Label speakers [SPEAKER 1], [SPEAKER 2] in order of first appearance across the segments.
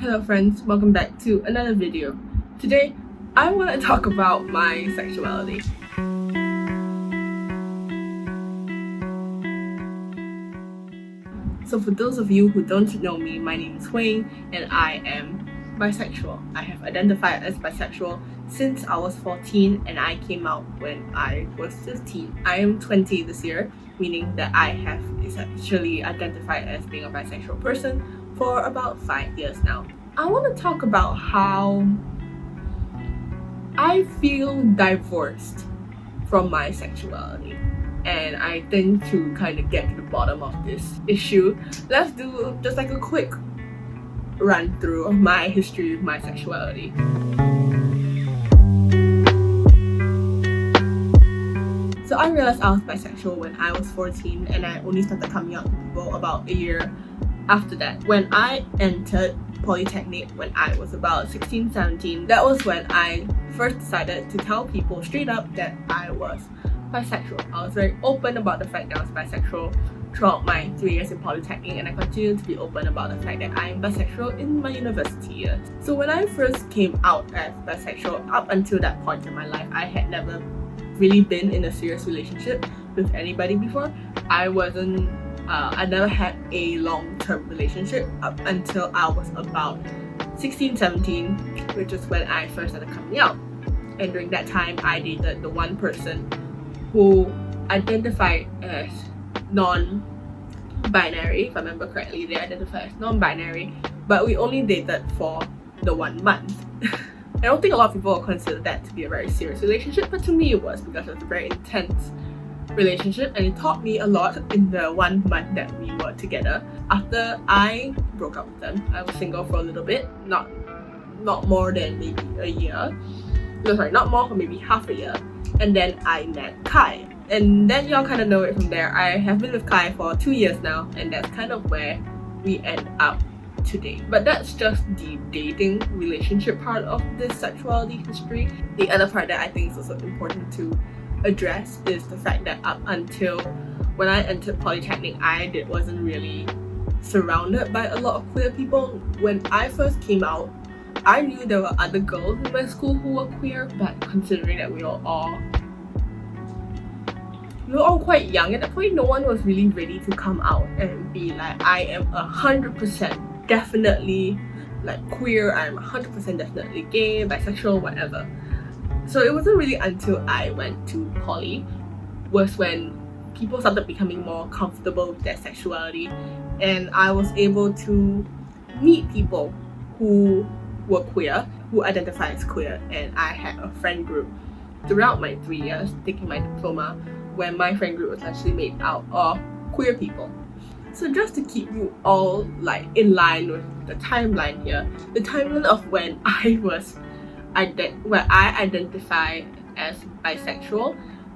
[SPEAKER 1] Hello friends, welcome back to another video. Today, I want to talk about my sexuality. So for those of you who don't know me, my name is Wayne and I am bisexual. I have identified as bisexual since I was 14 and I came out when I was 15. I am 20 this year, meaning that I have essentially identified as being a bisexual person for about 5 years now. I want to talk about how I feel divorced from my sexuality, and I think to kind of get to the bottom of this issue, let's do just like a quick run through of my history of my sexuality. So I realized I was bisexual when I was 14 and I only started coming out to people about a year after that. When I entered Polytechnic when I was about 16, 17, that was when I first decided to tell people straight up that I was bisexual. I was very open about the fact that I was bisexual throughout my 3 years in Polytechnic, and I continue to be open about the fact that I am bisexual in my university years. So when I first came out as bisexual, up until that point in my life, I had never really been in a serious relationship with anybody before. I never had a long-term relationship up until I was about 16, 17, which is when I first started coming out. And during that time, I dated the one person who identified as non-binary. If I remember correctly, they identified as non-binary, but we only dated for the 1 month. I don't think a lot of people will consider that to be a very serious relationship, but to me it was, because it was a very intense relationship and it taught me a lot in the 1 month that we were together. After I broke up with them, I was single for a little bit, not more than maybe a year. No, sorry, not more for maybe half a year. And then I met Kai. And then y'all kind of know it from there. I have been with Kai for 2 years now, and that's kind of where we end up today. But that's just the dating relationship part of this sexuality history. The other part that I think is also important to address is the fact that up until when I entered Polytechnic, I wasn't really surrounded by a lot of queer people. When I first came out, I knew there were other girls in my school who were queer, but considering that we were all quite young at that point, no one was really ready to come out and be like, I am 100% definitely like queer, I'm 100% definitely gay, bisexual, whatever. So it wasn't really until I went to poly was when people started becoming more comfortable with their sexuality, and I was able to meet people who were queer, who identify as queer. And I had a friend group throughout my 3 years taking my diploma, where my friend group was actually made out of queer people. So just to keep you all like in line with the timeline here, the timeline of when I identify as bisexual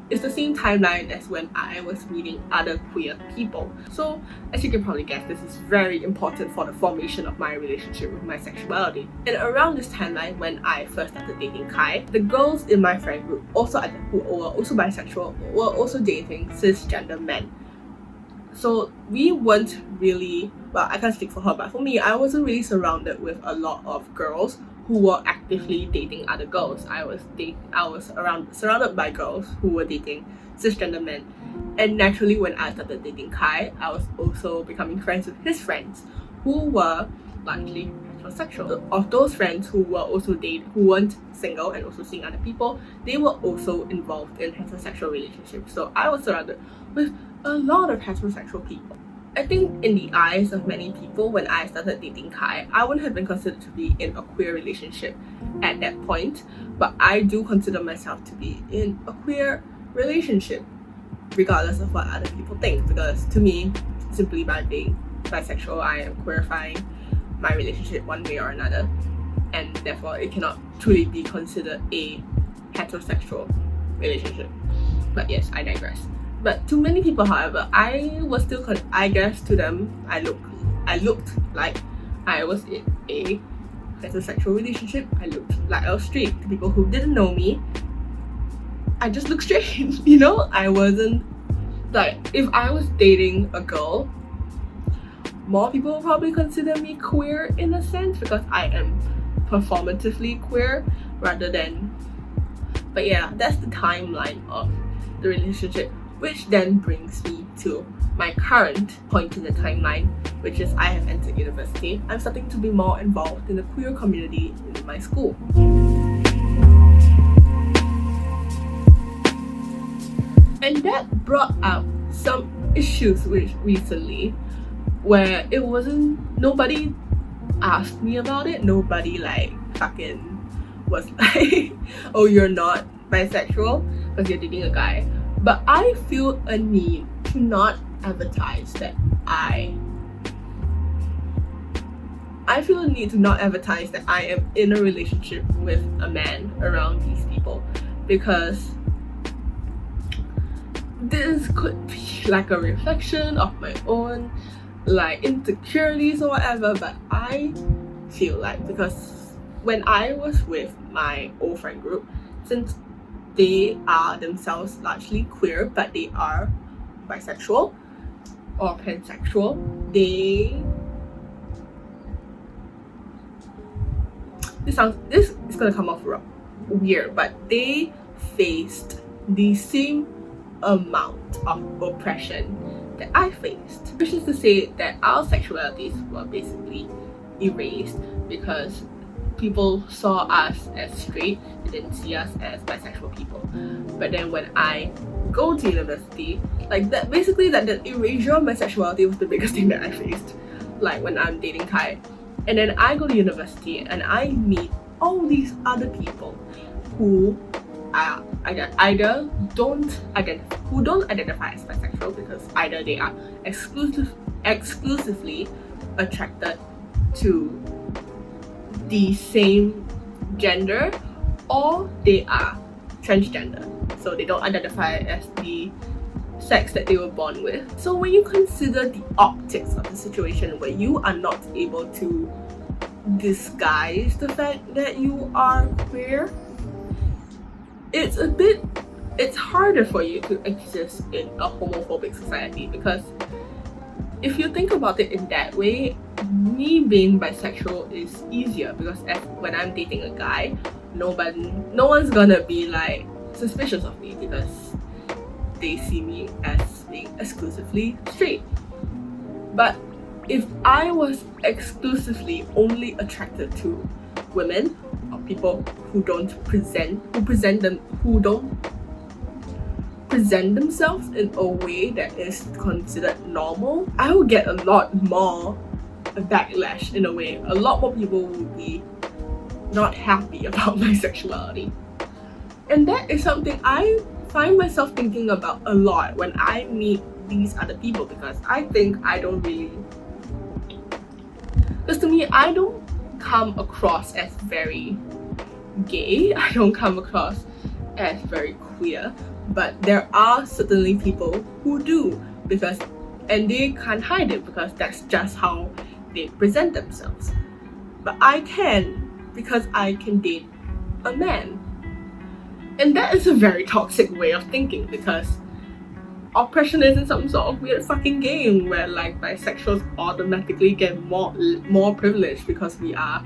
[SPEAKER 1] is the same timeline as when I was meeting other queer people. So as you can probably guess, this is very important for the formation of my relationship with my sexuality. And around this timeline, when I first started dating Kai, the girls in my friend group who were also bisexual were also dating cisgender men. So we weren't really, well, I can't speak for her, but for me, I wasn't really surrounded with a lot of girls who were actively dating other girls. I was surrounded by girls who were dating cisgender men. And naturally, when I started dating Kai, I was also becoming friends with his friends who were largely heterosexual. Of those friends who weren't single and also seeing other people, they were also involved in heterosexual relationships. So I was surrounded with a lot of heterosexual people. I think in the eyes of many people, when I started dating Kai, I wouldn't have been considered to be in a queer relationship at that point, but I do consider myself to be in a queer relationship, regardless of what other people think, because to me, simply by being bisexual, I am queerifying my relationship one way or another, and therefore it cannot truly be considered a heterosexual relationship. But yes, I digress. But to many people, however, I guess to them, I looked like I was in a heterosexual relationship. I looked like I was straight. To people who didn't know me, I just looked straight, you know? I wasn't, like, if I was dating a girl, more people will probably consider me queer in a sense because I am performatively queer rather than. But yeah, that's the timeline of the relationship, which then brings me to my current point in the timeline, which is I have entered university. I'm starting to be more involved in the queer community in my school. And that brought up some issues recently where it wasn't, nobody asked me about it, nobody like fucking was like, oh, you're not bisexual because you're dating a guy. But I feel a need to not advertise that I feel a need to not advertise that I am in a relationship with a man around these people, because this could be like a reflection of my own like insecurities or whatever. But I feel like, because when I was with my old friend group, since they are themselves largely queer but they are bisexual or pansexual, this is gonna come off weird, but they faced the same amount of oppression that I faced, which is to say that our sexualities were basically erased because people saw us as straight, they didn't see us as bisexual people. But then when I go to university, like that, basically that the erasure of my sexuality was the biggest thing that I faced, like when I'm dating Kai. And then I go to university and I meet all these other people who don't identify as bisexual, because either they are exclusively attracted to the same gender, or they are transgender, so they don't identify as the sex that they were born with. So when you consider the optics of the situation where you are not able to disguise the fact that you are queer, it's harder for you to exist in a homophobic society. Because if you think about it in that way, me being bisexual is easier, because when I'm dating a guy, no one's gonna be like suspicious of me because they see me as being exclusively straight. But if I was exclusively only attracted to women or people who don't present themselves in a way that is considered normal, I will get a lot more backlash in a way. A lot more people will be not happy about my sexuality. And that is something I find myself thinking about a lot when I meet these other people, because I think because to me, I don't come across as very gay, I don't come across as very queer, but there are certainly people who do, and they can't hide it because that's just how they present themselves. But I can, because I can date a man. And that is a very toxic way of thinking, because oppression isn't some sort of weird fucking game where like bisexuals automatically get more privilege because we are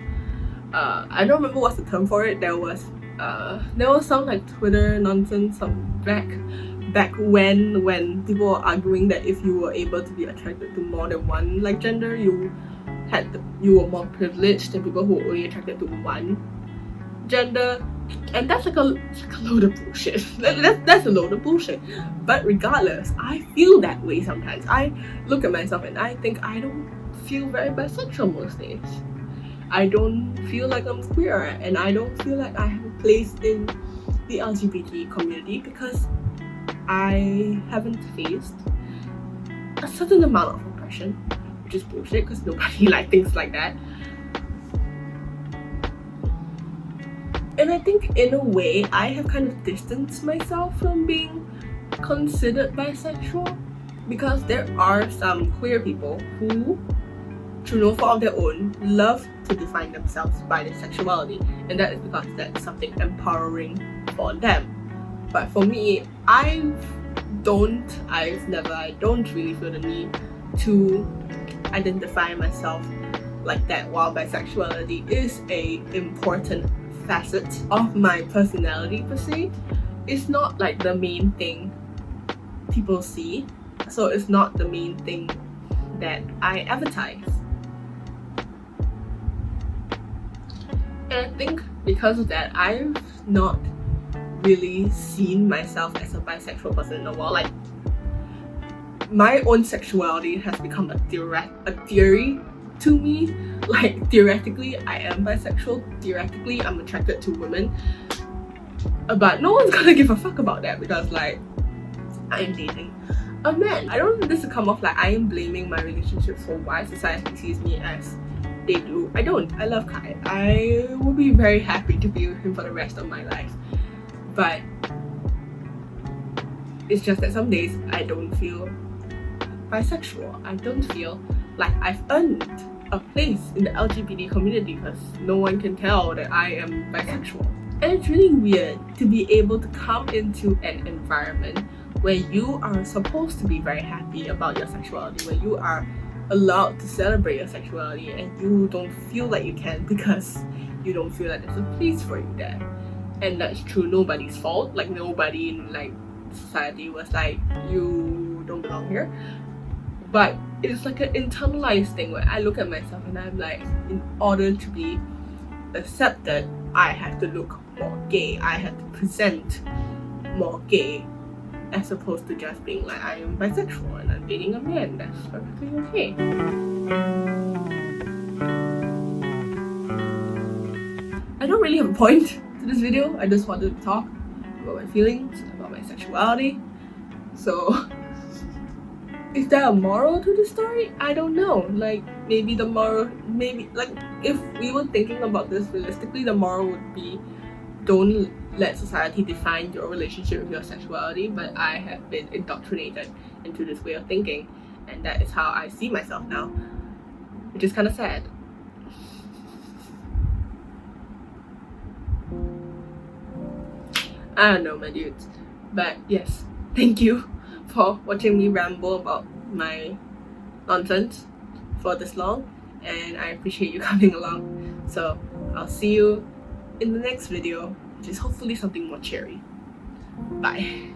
[SPEAKER 1] I don't remember what's the term for it. There was some like Twitter nonsense back when people were arguing that if you were able to be attracted to more than one like gender, you were more privileged than people who were only attracted to one gender. And that's like a load of bullshit. That's a load of bullshit. But regardless, I feel that way sometimes. I look at myself and I think I don't feel very bisexual most days. I don't feel like I'm queer, and I don't feel like I have a place in the LGBT community because I haven't faced a certain amount of oppression, which is bullshit because nobody like thinks like that. And I think in a way I have kind of distanced myself from being considered bisexual, because there are some queer people who, through no fault of their own, love to define themselves by their sexuality, and that is because that's something empowering for them. But for me, I don't really feel the need to identify myself like that, while bisexuality is a important facet of my personality per se, it's not like the main thing people see, so it's not the main thing that I advertise. And I think because of that, I've not really seen myself as a bisexual person in a while. Like, my own sexuality has become a theory to me. Like, theoretically I am bisexual, theoretically I'm attracted to women, but no one's gonna give a fuck about that because like I'm dating a man. I don't want this to come off like I am blaming my relationships for why society sees me as they do. I don't. I love Kai. I will be very happy to be with him for the rest of my life, but it's just that some days I don't feel bisexual. I don't feel like I've earned a place in the LGBT community because no one can tell that I am bisexual. And it's really weird to be able to come into an environment where you are supposed to be very happy about your sexuality, where you are allowed to celebrate your sexuality, and you don't feel like you can because you don't feel like there's a place for you there. And that's true, nobody's fault. Like, nobody in like society was like, you don't belong here. But it's like an internalized thing where I look at myself and I'm like, in order to be accepted, I have to look more gay, I have to present more gay, as opposed to just being like, I am bisexual and I'm dating a man. That's perfectly okay. I don't really have a point to this video. I just wanted to talk about my feelings, about my sexuality. So is there a moral to the story? I don't know. Like, maybe the moral, maybe like if we were thinking about this realistically, the moral would be, don't let society define your relationship with your sexuality. But I have been indoctrinated into this way of thinking, and that is how I see myself now, which is kind of sad. I don't know, my dudes. But yes, thank you for watching me ramble about my nonsense for this long, and I appreciate you coming along. So I'll see you in the next video, which is hopefully something more cheery. Bye.